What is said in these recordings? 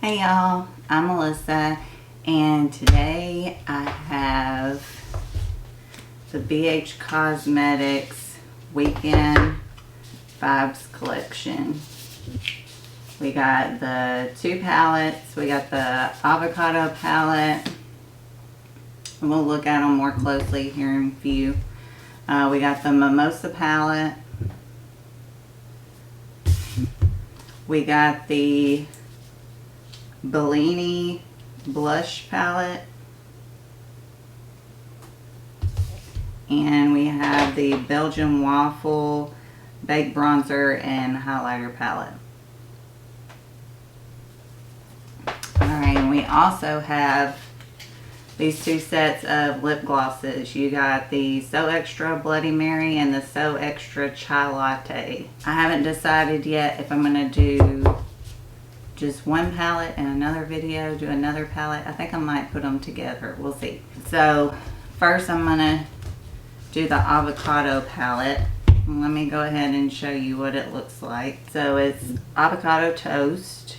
Hey y'all, I'm Melissa, and today I have the BH Cosmetics Weekend Vibes collection. We got the 2 palettes, we got the Avocado palette, and we'll look at them more closely here in a few. We got the Mimosa palette, we got the Bellini Blush palette, and we have the Belgian Waffle Baked Bronzer and Highlighter palette. Alright, and we also have these 2 sets of lip glosses. You got the So Extra Bloody Mary and the So Extra Chai Latte. I haven't decided yet if I'm going to do just one palette and another video, do another palette. I think I might put them together. We'll see. So first I'm going to do the Avocado palette. Let me go ahead and show you what it looks like. So it's Avocado Toast.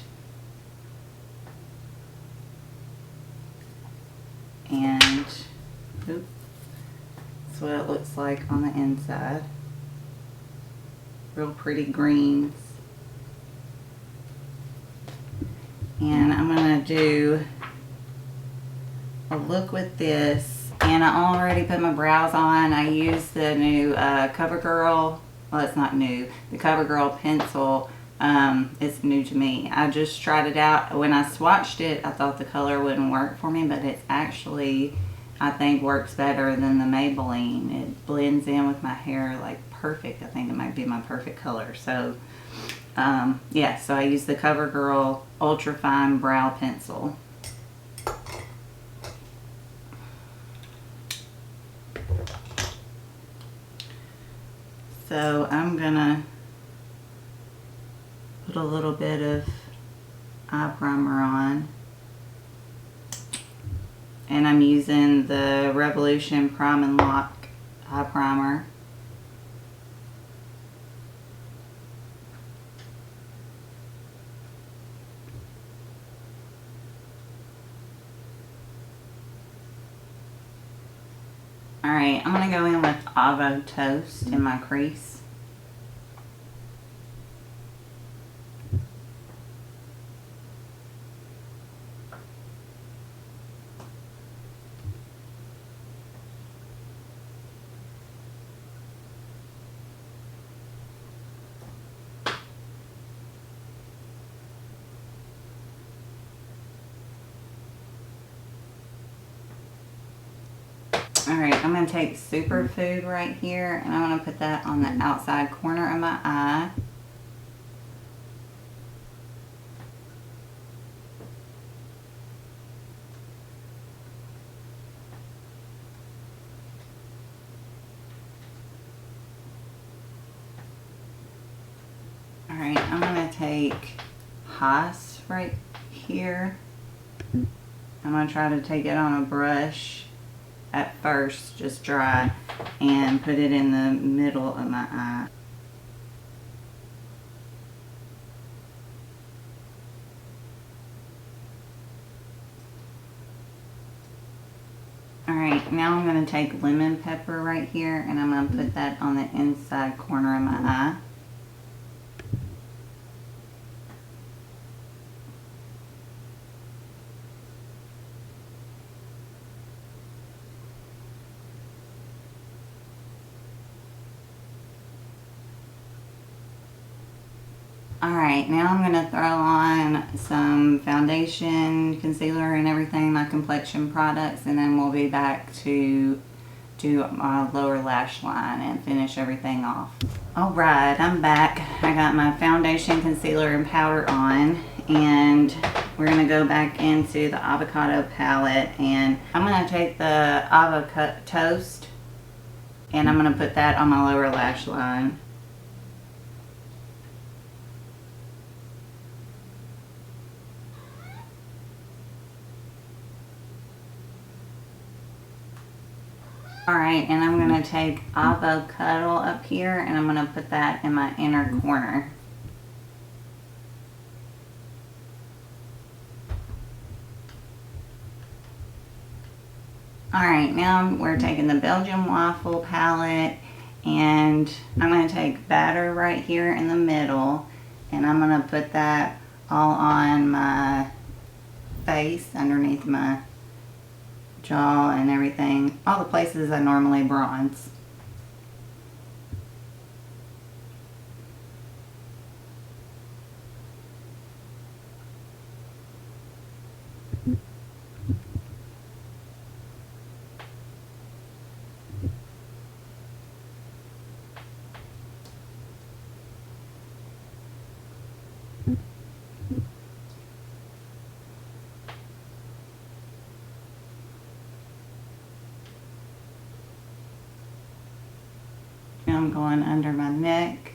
And oops, that's what it looks like on the inside. Real pretty greens. And I'm going to do a look with this. And I already put my brows on. I used the new CoverGirl. Well, it's not new. The CoverGirl pencil. It's new to me. I just tried it out. When I swatched it, I thought the color wouldn't work for me. But it actually, I think, works better than the Maybelline. It blends in with my hair like perfect. I think it might be my perfect color. So yeah, so I use the CoverGirl Ultra Fine Brow Pencil. So I'm gonna put a little bit of eye primer on. And I'm using the Revolution Prime and Lock eye primer. Alright, I'm going to go in with Avocado Toast in my crease. Alright, I'm going to take Superfood right here, and I'm going to put that on the outside corner of my eye. Alright, I'm going to take Haas right here. I'm going to try to take it on a brush at first, just dry, and put it in the middle of my eye. Alright, now I'm going to take lemon pepper right here, and I'm going to put that on the inside corner of my eye. Alright, now I'm going to throw on some foundation, concealer, and everything, my complexion products, and then we'll be back to do my lower lash line and finish everything off. Alright, I'm back. I got my foundation, concealer, and powder on, and we're going to go back into the Avocado palette, and I'm going to take the Avocado Toast, and I'm going to put that on my lower lash line. Alright, and I'm going to take Avocado up here, and I'm going to put that in my inner corner. Alright, now we're taking the Belgian Waffle palette, and I'm going to take batter right here in the middle, and I'm going to put that all on my face, underneath my jaw and everything, all the places I normally bronze. Now I'm going under my neck,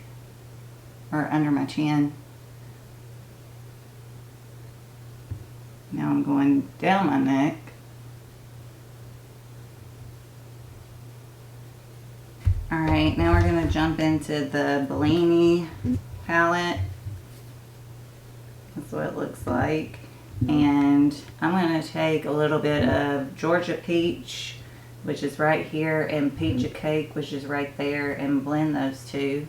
or under my chin. Now I'm going down my neck. Alright, now we're going to jump into the Bellini palette. That's what it looks like. And I'm going to take a little bit of Georgia Peach, which is right here, and Peach Cake, which is right there, and blend those two.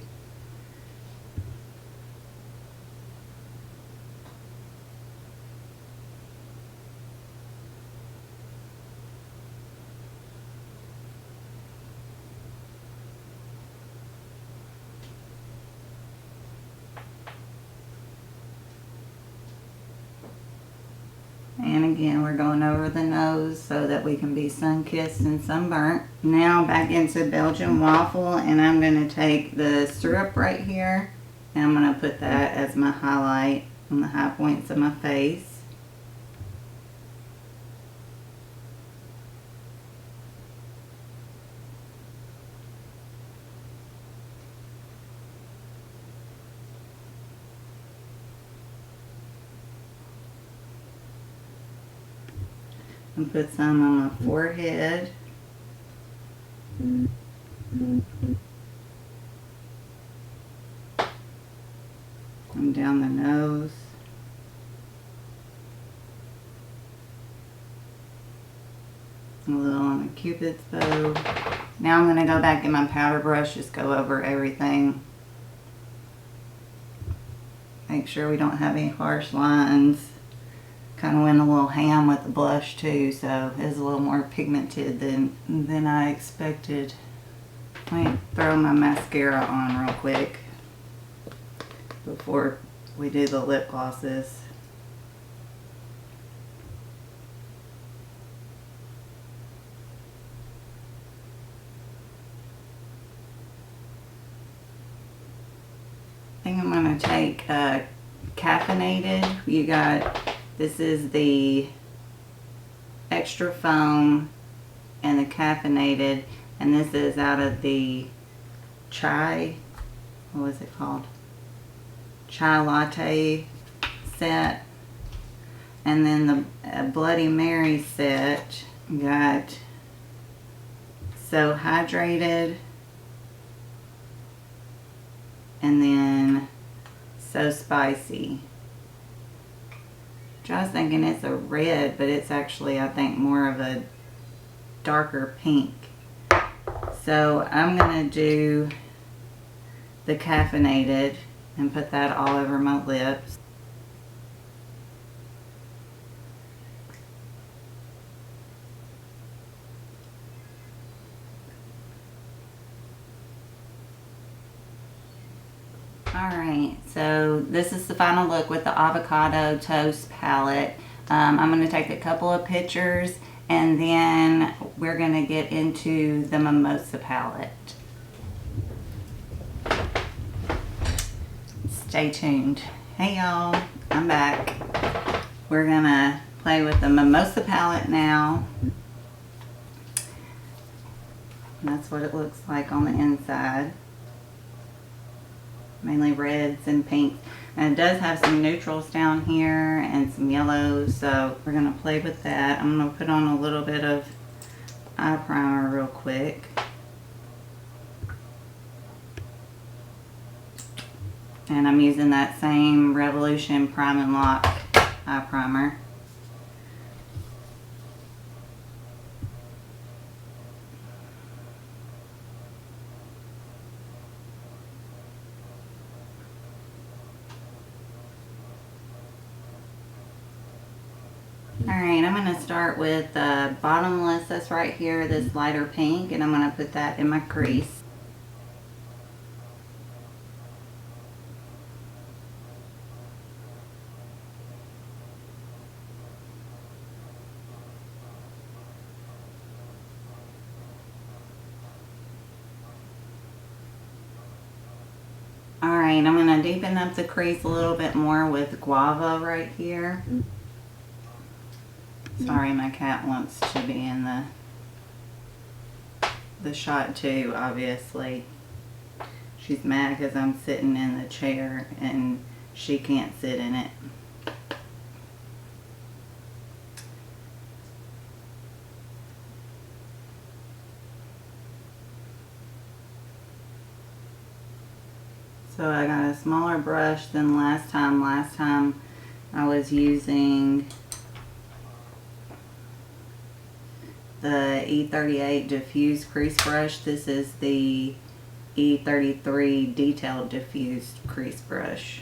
And again, we're going over the nose so that we can be sun-kissed and sunburnt. Now back into Belgian Waffle, and I'm going to take the syrup right here, and I'm going to put that as my highlight on the high points of my face. And put some on my forehead. And down the nose. A little on the Cupid's bow. Now I'm going to go back in my powder brush, just go over everything. Make sure we don't have any harsh lines. Kind of went a little ham with the blush too, so it's a little more pigmented than I expected. Let me throw my mascara on real quick before we do the lip glosses. I think I'm going to take caffeinated. This is the extra foam and the caffeinated, and this is out of the chai, what was it called? Chai Latte set. And then the Bloody Mary set got So Hydrated, and then So Spicy. I was thinking it's a red, but it's actually, I think, more of a darker pink. So I'm going to do the caffeinated and put that all over my lips. Alright, so this is the final look with the Avocado Toast palette. I'm going to take a couple of pictures, and then we're going to get into the Mimosa palette. Stay tuned. Hey y'all, I'm back. We're going to play with the Mimosa palette now. And that's what it looks like on the inside. Mainly reds and pinks, and it does have some neutrals down here and some yellows, so we're going to play with that. I'm going to put on a little bit of eye primer real quick. And I'm using that same Revolution Prime and Lock eye primer. Alright, I'm going to start with the bottomless that's right here, this lighter pink, and I'm going to put that in my crease. Alright, I'm going to deepen up the crease a little bit more with guava right here. Sorry, my cat wants to be in the shot too, obviously. She's mad because I'm sitting in the chair and she can't sit in it. So I got a smaller brush than last time. Last time I was using the E38 Diffuse Crease Brush. This is the E33 Detailed Diffused Crease Brush.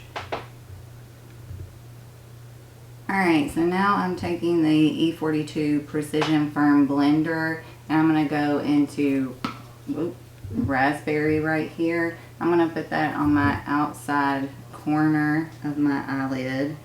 Alright, so now I'm taking the E42 Precision Firm Blender and I'm going to go into raspberry right here. I'm going to put that on my outside corner of my eyelid.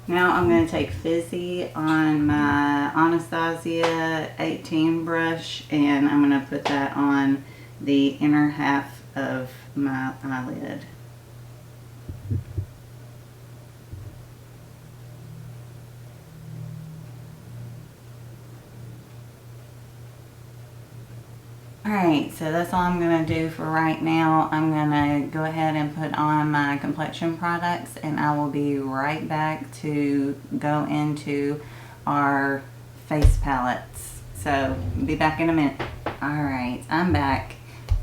Now I'm going to take Fizzy on my Anastasia 18 brush and I'm going to put that on the inner half of my eyelid. Alright, so that's all I'm going to do for right now. I'm going to go ahead and put on my complexion products and I will be right back to go into our face palettes. So, be back in a minute. Alright, I'm back.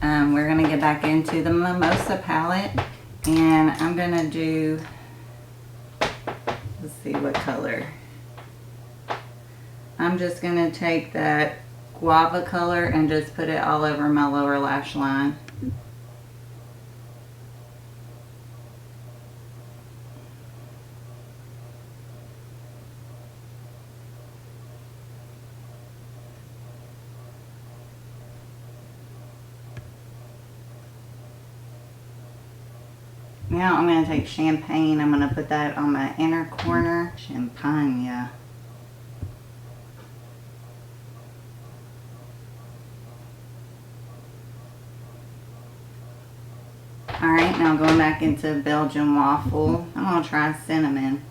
We're going to get back into the Mimosa palette and I'm going to do, let's see what color. I'm just going to take that guava color and just put it all over my lower lash line. Now I'm going to take Champagne. I'm going to put that on my inner corner. Champagne, yeah. Alright, now going back into Belgian Waffle. I'm going to try cinnamon.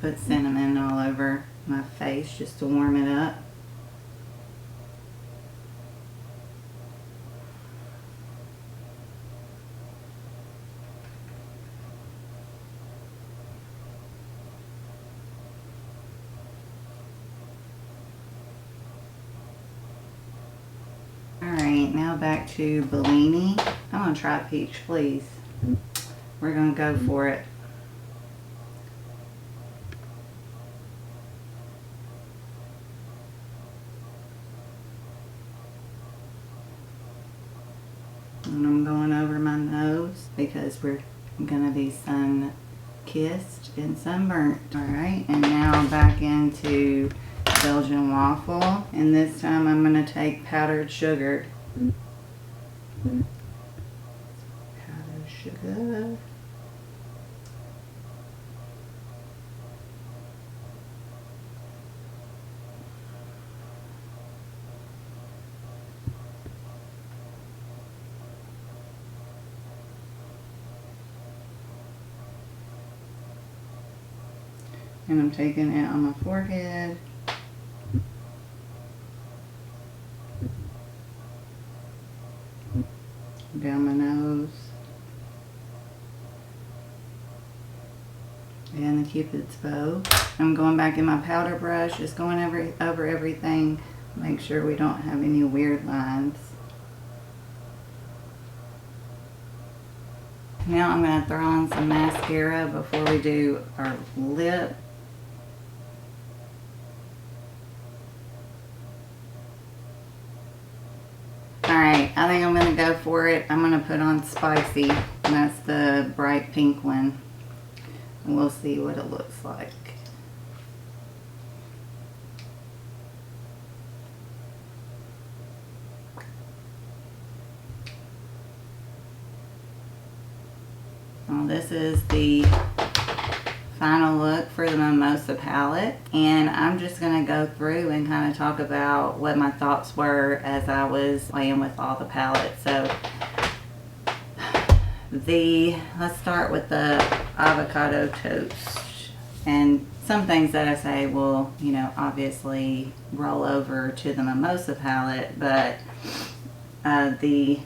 Put cinnamon all over my face just to warm it up. Alright, now back to Bellini. I'm going to try peach, please. We're going to go for it. And I'm going over my nose because we're going to be sun-kissed and sunburnt. Alright, and now back into Belgian Waffle. And this time I'm going to take powdered sugar. Powdered sugar. And I'm taking it on my forehead. Down my nose. And the Cupid's bow. I'm going back in my powder brush, just going over everything. Make sure we don't have any weird lines. Now I'm going to throw on some mascara before we do our lip. I think I'm going to go for it. I'm going to put on Spicy, and that's the bright pink one. And we'll see what it looks like. Well, this is the final look for the Mimosa palette, and I'm just going to go through and kind of talk about what my thoughts were as I was playing with all the palettes. So let's start with the Avocado Toast, and some things that I say will, you know, obviously roll over to the Mimosa palette, but the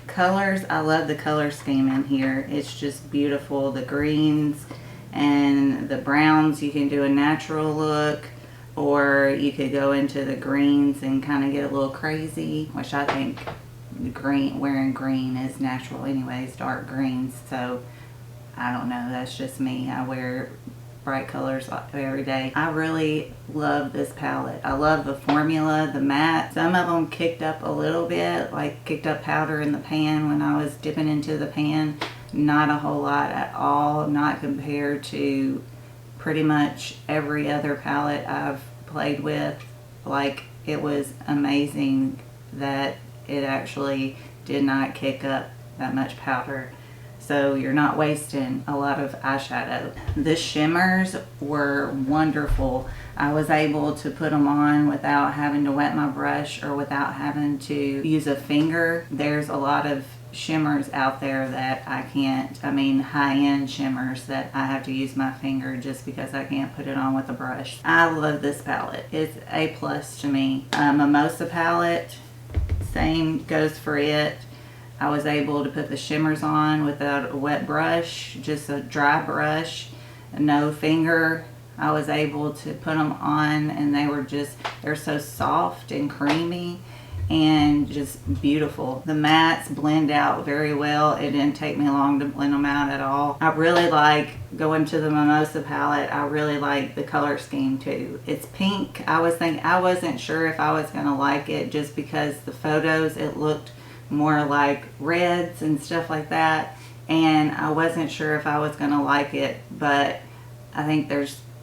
colors, I love the color scheme in here. It's just beautiful. The greens and the browns, you can do a natural look, or you could go into the greens and kind of get a little crazy, which I think wearing green is natural anyways, dark greens. So I don't know, that's just me. I wear bright colors every day. I really love this palette. I love the formula, the matte. Some of them kicked up a little bit, like kicked up powder in the pan when I was dipping into the pan. Not a whole lot at all, not compared to pretty much every other palette I've played with. Like, it was amazing that it actually did not kick up that much powder. So you're not wasting a lot of eyeshadow. The shimmers were wonderful. I was able to put them on without having to wet my brush or without having to use a finger. There's a lot of shimmers out there that I can't, I mean high-end shimmers that I have to use my finger just because I can't put it on with a brush. I love this palette. It's A+ to me. Mimosa palette, same goes for it. I was able to put the shimmers on without a wet brush, just a dry brush, no finger. I was able to put them on, and they're so soft and creamy and just beautiful. The mattes blend out very well. It didn't take me long to blend them out at all. I really like going to the Mimosa palette. I really like the color scheme too. It's pink. I wasn't sure if I was gonna like it just because the photos, it looked more like reds and stuff like that, and I wasn't sure if I was gonna like it, but I think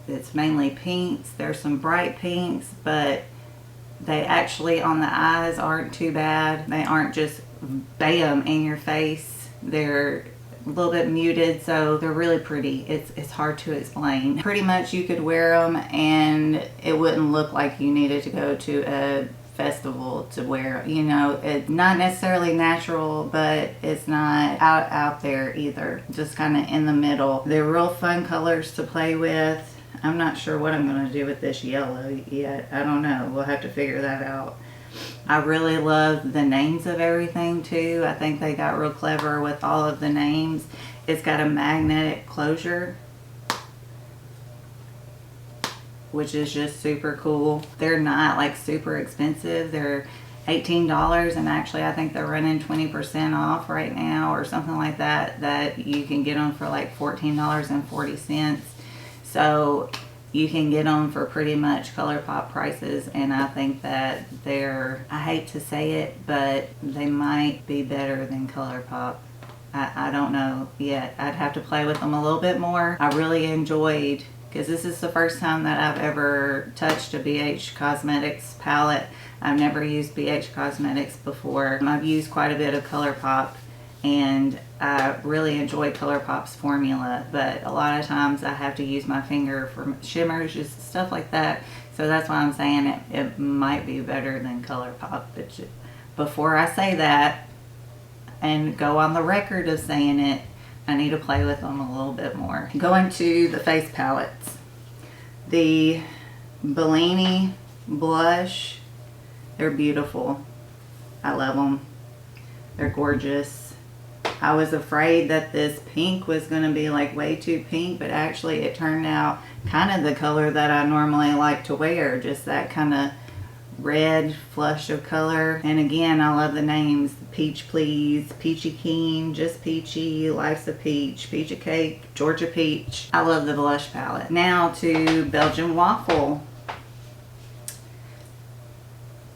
it's mainly pinks. There's some bright pinks, but they actually on the eyes aren't too bad. They aren't just bam in your face. They're a little bit muted, so they're really pretty. It's hard to explain. Pretty much you could wear them and it wouldn't look like you needed to go to a festival to wear. You know, it's not necessarily natural, but it's not out there either. Just kind of in the middle. They're real fun colors to play with. I'm not sure what I'm going to do with this yellow yet. I don't know. We'll have to figure that out. I really love the names of everything too. I think they got real clever with all of the names. It's got a magnetic closure, which is just super cool. They're not like super expensive. They're $18, and actually I think they're running 20% off right now or something like that, that you can get them for like $14.40. So you can get them for pretty much ColourPop prices, and I think that I hate to say it, but they might be better than ColourPop. I don't know yet. I'd have to play with them a little bit more. I really enjoyed, because this is the first time that I've ever touched a BH Cosmetics palette. I've never used BH Cosmetics before. I've used quite a bit of ColourPop, and I really enjoy ColourPop's formula, but a lot of times I have to use my finger for shimmers, just stuff like that. So that's why I'm saying it might be better than ColourPop. But before I say that and go on the record of saying it, I need to play with them a little bit more. Going to the face palettes. The Bellini Blush, they're beautiful. I love them. They're gorgeous. I was afraid that this pink was going to be like way too pink, but actually it turned out kind of the color that I normally like to wear. Just that kind of red flush of color. And again, I love the names. Peach Please, Peachy Keen, Just Peachy, Life's a Peach, Peach a Cake, Georgia Peach. I love the blush palette. Now to Belgian Waffle.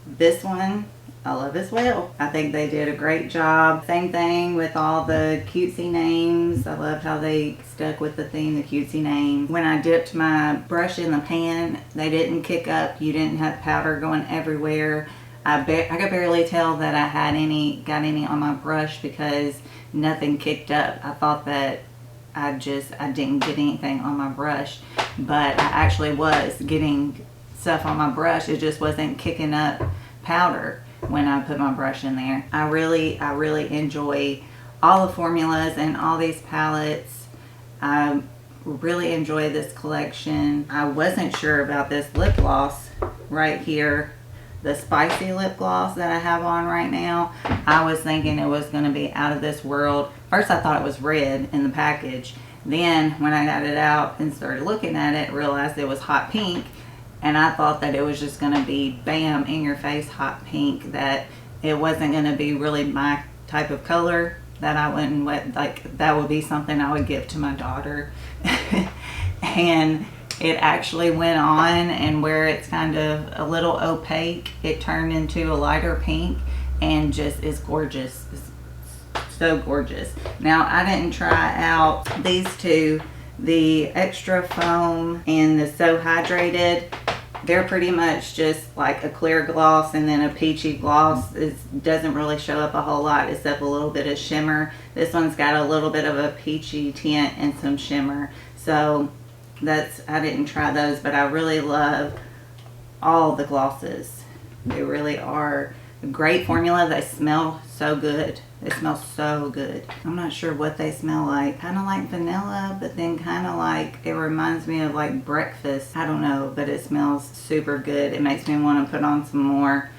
This one I love as well. I think they did a great job. Same thing with all the cutesy names. I loved how they stuck with the theme, the cutesy names. When I dipped my brush in the pan, they didn't kick up. You didn't have powder going everywhere. I could barely tell that I got any on my brush because nothing kicked up. I thought that I didn't get anything on my brush, but I actually was getting stuff on my brush. It just wasn't kicking up powder when I put my brush in there. I really enjoy all the formulas and all these palettes. I really enjoy this collection. I wasn't sure about this lip gloss right here, the spicy lip gloss that I have on right now. I was thinking it was going to be out of this world. First I thought it was red in the package. Then when I got it out and started looking at it, realized it was hot pink. And I thought that it was just going to be bam, in your face hot pink, that it wasn't going to be really my type of color, that I wouldn't, like that would be something I would give to my daughter. And it actually went on, and where it's kind of a little opaque, it turned into a lighter pink and just is gorgeous. It's so gorgeous. Now, I didn't try out these two, the Extra Foam and the So Hydrated. They're pretty much just like a clear gloss and then a peachy gloss. It doesn't really show up a whole lot except a little bit of shimmer. This one's got a little bit of a peachy tint and some shimmer. So I didn't try those, but I really love all the glosses. They really are a great formula. They smell so good. They smell so good. I'm not sure what they smell like. Kind of like vanilla, but then kind of like, it reminds me of like breakfast. I don't know, but it smells super good. It makes me want to put on some more.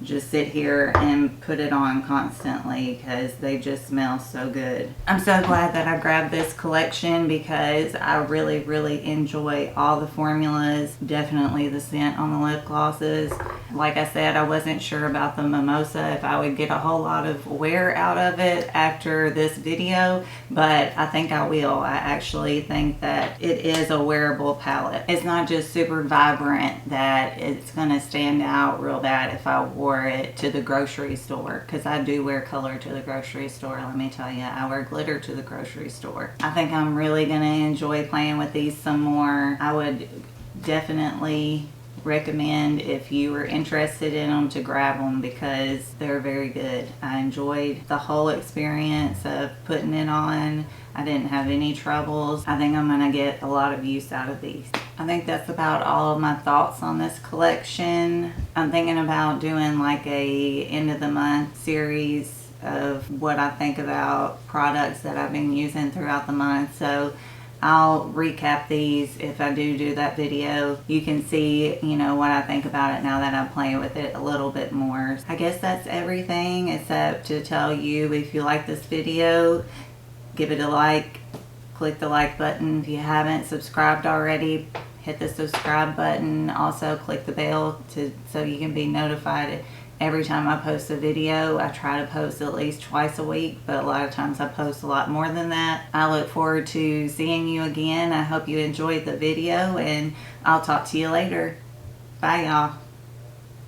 Just sit here and put it on constantly because they just smell so good. I'm so glad that I grabbed this collection because I really enjoy all the formulas. Definitely the scent on the lip glosses. Like I said, I wasn't sure about the Mimosa, if I would get a whole lot of wear out of it after this video, but I think I will. I actually think that it is a wearable palette. It's not just super vibrant that it's gonna stand out real bad if I wore it to the grocery store, because I do wear color to the grocery store. Let me tell you, I wear glitter to the grocery store. I think I'm really gonna enjoy playing with these some more. I would definitely recommend, if you were interested in them, to grab them because they're very good. I enjoyed the whole experience of putting it on. I didn't have any troubles. I think I'm gonna get a lot of use out of these. I think that's about all of my thoughts on this collection. I'm thinking about doing like a end of the month series of what I think about products that I've been using throughout the month. So I'll recap these if I do that video. You can see, you know, what I think about it now that I'm playing with it a little bit more. I guess that's everything, except to tell you, if you like this video, give it a like. Click the like button. If you haven't subscribed already, hit the subscribe button. Also click the bell so you can be notified every time I post a video. I try to post at least twice a week, but a lot of times I post a lot more than that. I look forward to seeing you again. I hope you enjoyed the video, and I'll talk to you later. Bye, y'all.